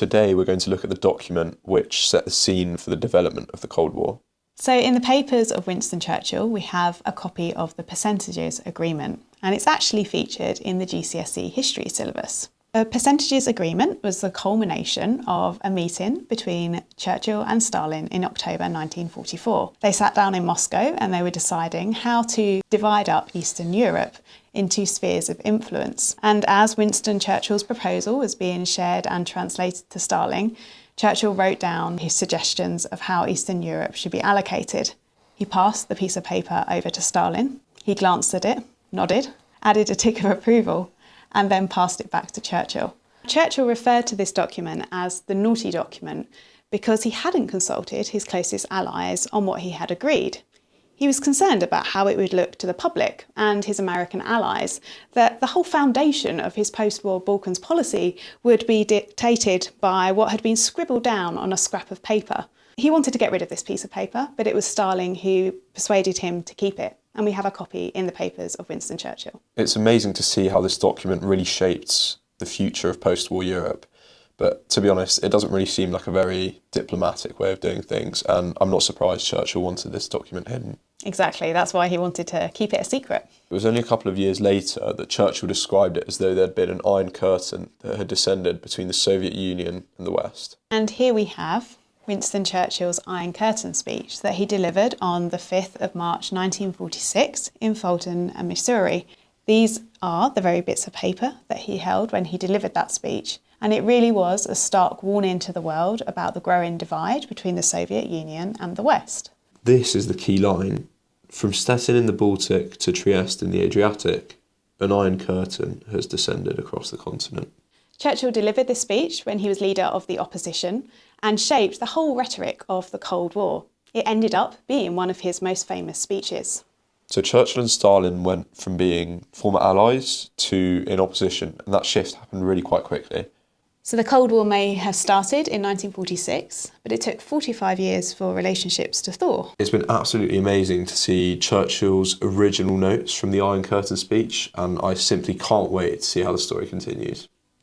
today we're going to look at the document which set the scene for the development of the Cold War. So in the papers of Winston Churchill, we have a copy of the Percentages Agreement, and it's actually featured in the GCSE history syllabus. The Percentages Agreement was the culmination of a meeting between Churchill and Stalin in October 1944. They sat down in Moscow and they were deciding how to divide up Eastern Europe into spheres of influence. And as Winston Churchill's proposal was being shared and translated to Stalin, Churchill wrote down his suggestions of how Eastern Europe should be allocated. He passed the piece of paper over to Stalin. He glanced at it, nodded, added a tick of approval, and then passed it back to Churchill. Churchill referred to this document as the naughty document because he hadn't consulted his closest allies on what he had agreed. He was concerned about how it would look to the public and his American allies, that the whole foundation of his post-war Balkans policy would be dictated by what had been scribbled down on a scrap of paper. He wanted to get rid of this piece of paper, but it was Stalin who persuaded him to keep it. And we have a copy in the papers of Winston Churchill. It's amazing to see how this document really shaped the future of post-war Europe. But to be honest, it doesn't really seem like a very diplomatic way of doing things. And I'm not surprised Churchill wanted this document hidden. Exactly, that's why he wanted to keep it a secret. It was only a couple of years later that Churchill described it as though there'd been an iron curtain that had descended between the Soviet Union and the West. And here we have Winston Churchill's Iron Curtain speech that he delivered on the 5th of March 1946 in Fulton, Missouri. These are the very bits of paper that he held when he delivered that speech, and it really was a stark warning to the world about the growing divide between the Soviet Union and the West. This is the key line. From Stettin in the Baltic to Trieste in the Adriatic, an iron curtain has descended across the continent. Churchill delivered this speech when he was leader of the opposition and shaped the whole rhetoric of the Cold War. It ended up being one of his most famous speeches. So Churchill and Stalin went from being former allies to in opposition, and that shift happened really quite quickly. So the Cold War may have started in 1946, but it took 45 years for relationships to thaw. It's been absolutely amazing to see Churchill's original notes from the Iron Curtain speech, and I simply can't wait to see how the story continues.